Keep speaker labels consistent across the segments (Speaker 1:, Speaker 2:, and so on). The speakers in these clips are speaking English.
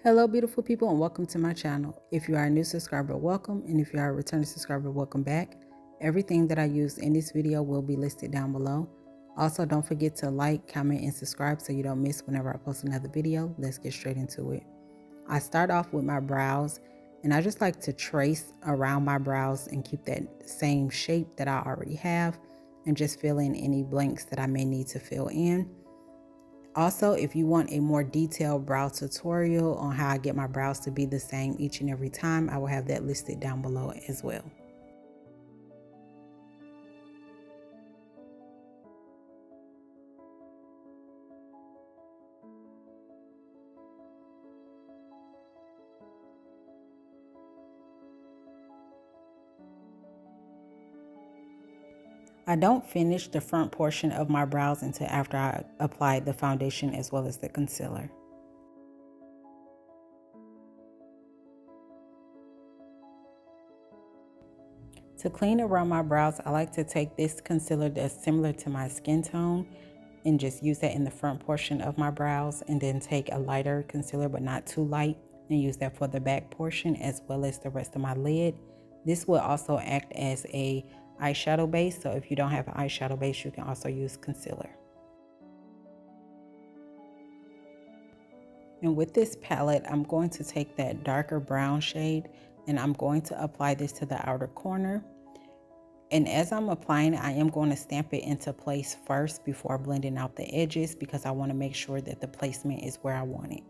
Speaker 1: Hello beautiful people and welcome to my channel. If you are a new subscriber, welcome, and if you are a returning subscriber, welcome back. Everything that I use in this video will be listed down below. Also, don't forget to like, comment, and subscribe so you don't miss whenever I post another video. Let's get straight into it. I start off with my brows, and I just like to trace around my brows and keep that same shape that I already have and just fill in any blanks that I may need to fill in. Also, if you want a more detailed brow tutorial on how I get my brows to be the same each and every time, I will have that listed down below as well. I don't finish the front portion of my brows until after I apply the foundation as well as the concealer. To clean around my brows, I like to take this concealer that's similar to my skin tone and just use that in the front portion of my brows, and then take a lighter concealer but not too light and use that for the back portion as well as the rest of my lid. This will also act as a eyeshadow base, so if you don't have an eyeshadow base, you can also use concealer. And with this palette, I'm going to take that darker brown shade and I'm going to apply this to the outer corner. And as I'm applying it, I am going to stamp it into place first before blending out the edges, because I want to make sure that the placement is where I want it.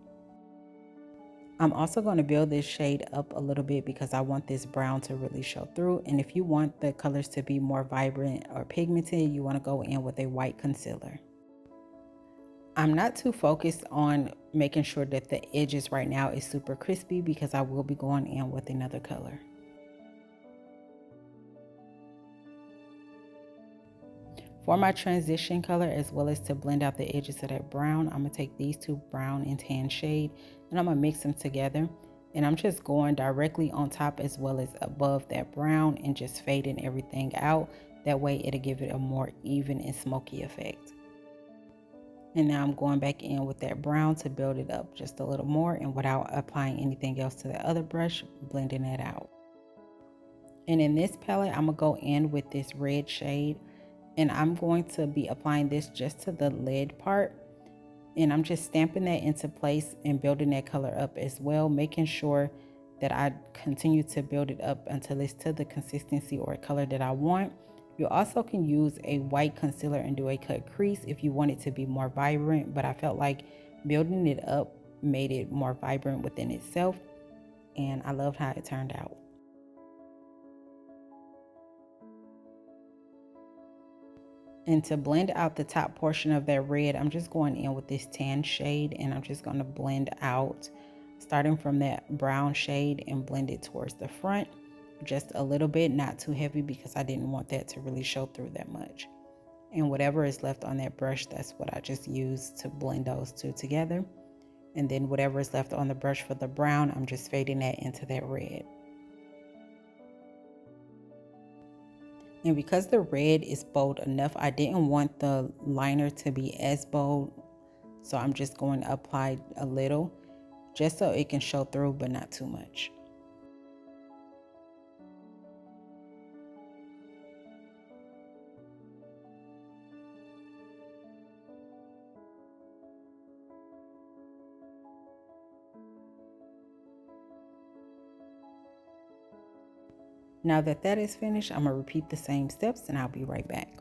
Speaker 1: I'm also going to build this shade up a little bit because I want this brown to really show through. And if you want the colors to be more vibrant or pigmented, you want to go in with a white concealer. I'm not too focused on making sure that the edges right now is super crispy because I will be going in with another color. For my transition color, as well as to blend out the edges of that brown, I'm going to take these two brown and tan shade and I'm going to mix them together. And I'm just going directly on top as well as above that brown and just fading everything out. That way it'll give it a more even and smoky effect. And now I'm going back in with that brown to build it up just a little more, and without applying anything else to the other brush, blending it out. And in this palette, I'm going to go in with this red shade. And I'm going to be applying this just to the lid part. And I'm just stamping that into place and building that color up as well, making sure that I continue to build it up until it's to the consistency or color that I want. You also can use a white concealer and do a cut crease if you want it to be more vibrant, but I felt like building it up made it more vibrant within itself, and I loved how it turned out. And to blend out the top portion of that red, I'm just going in with this tan shade and I'm just going to blend out starting from that brown shade and blend it towards the front just a little bit, not too heavy because I didn't want that to really show through that much. And whatever is left on that brush, that's what I just used to blend those two together. And then whatever is left on the brush for the brown, I'm just fading that into that red. And because the red is bold enough, I didn't want the liner to be as bold. So I'm just going to apply a little just so it can show through, but not too much. Now that that is finished, I'm going to repeat the same steps and I'll be right back.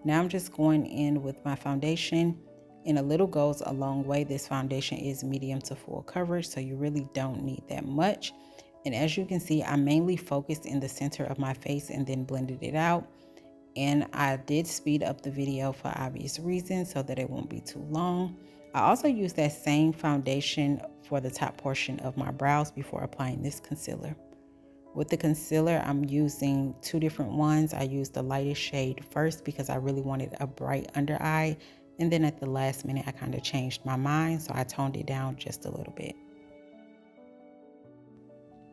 Speaker 1: Now I'm just going in with my foundation, and a little goes a long way. This foundation is medium to full coverage, so you really don't need that much. And as you can see, I mainly focused in the center of my face and then blended it out. And I did speed up the video for obvious reasons so that it won't be too long. I also used that same foundation for the top portion of my brows before applying this concealer. With the concealer, I'm using two different ones. I used the lightest shade first because I really wanted a bright under eye. And then at the last minute, I kind of changed my mind, so I toned it down just a little bit.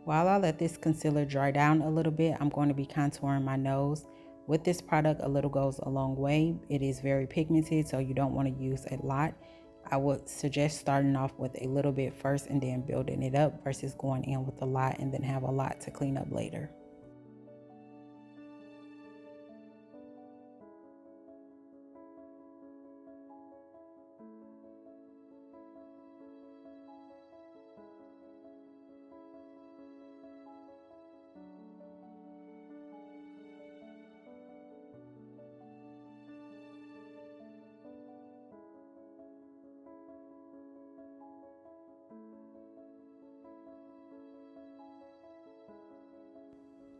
Speaker 1: While I let this concealer dry down a little bit, I'm going to be contouring my nose. With this product, a little goes a long way. It is very pigmented, so you don't want to use a lot. I would suggest starting off with a little bit first and then building it up versus going in with a lot and then have a lot to clean up later.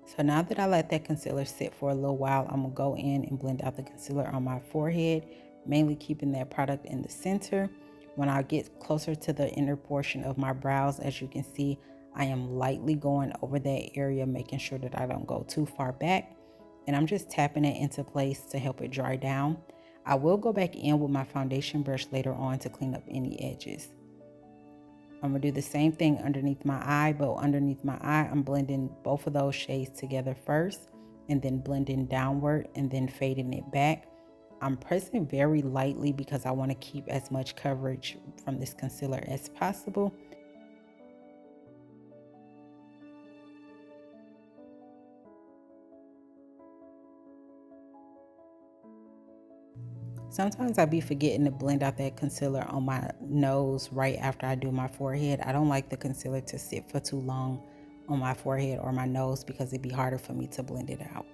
Speaker 1: So now that I let that concealer sit for a little while, I'm gonna go in and blend out the concealer on my forehead, mainly keeping that product in the center. When I get closer to the inner portion of my brows, as you can see, I am lightly going over that area, making sure that I don't go too far back. And I'm just tapping it into place to help it dry down. I will go back in with my foundation brush later on to clean up any edges. I'm gonna do the same thing underneath my eye, but underneath my eye, I'm blending both of those shades together first and then blending downward and then fading it back. I'm pressing very lightly because I wanna keep as much coverage from this concealer as possible. Sometimes I be forgetting to blend out that concealer on my nose right after I do my forehead. I don't like the concealer to sit for too long on my forehead or my nose because it'd be harder for me to blend it out.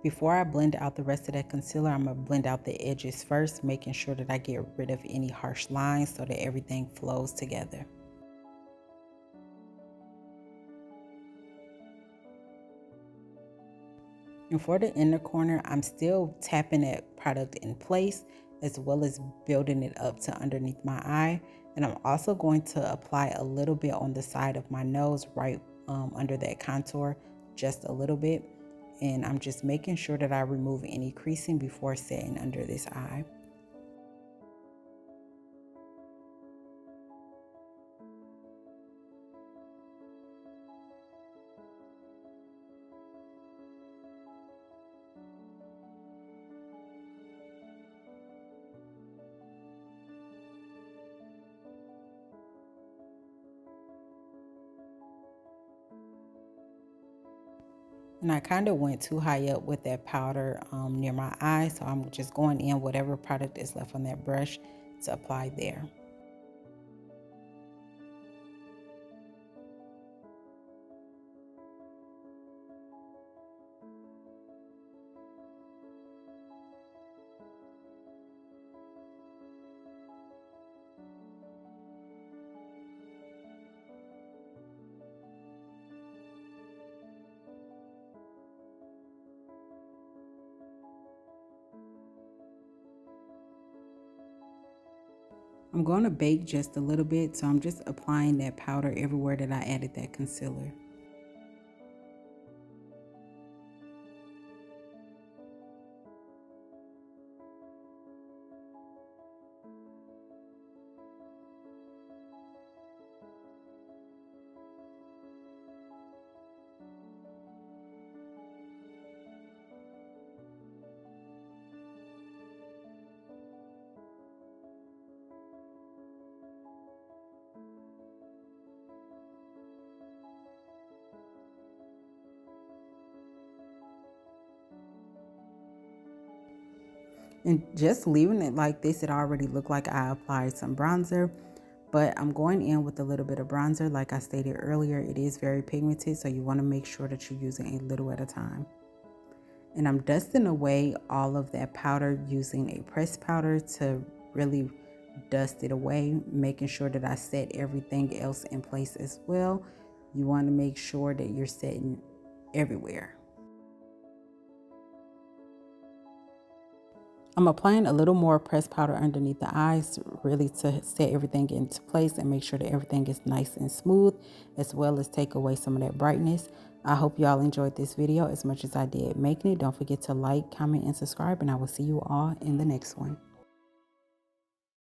Speaker 1: Before I blend out the rest of that concealer, I'm going to blend out the edges first, making sure that I get rid of any harsh lines so that everything flows together. And for the inner corner, I'm still tapping that product in place as well as building it up to underneath my eye. And I'm also going to apply a little bit on the side of my nose, right under that contour, just a little bit. And I'm just making sure that I remove any creasing before setting under this eye. And I kind of went too high up with that powder near my eye, so I'm just going in whatever product is left on that brush to apply there. I'm going to bake just a little bit, so I'm just applying that powder everywhere that I added that concealer. And just leaving it like this, it already looked like I applied some bronzer, but I'm going in with a little bit of bronzer. Like I stated earlier, it is very pigmented, so you want to make sure that you're using a little at a time. And I'm dusting away all of that powder using a pressed powder to really dust it away, making sure that I set everything else in place as well. You want to make sure that you're setting everywhere. I'm applying a little more pressed powder underneath the eyes, really to set everything into place and make sure that everything is nice and smooth, as well as take away some of that brightness. I hope y'all enjoyed this video as much as I did making it. Don't forget to like, comment, and subscribe, and I will see you all in the next one.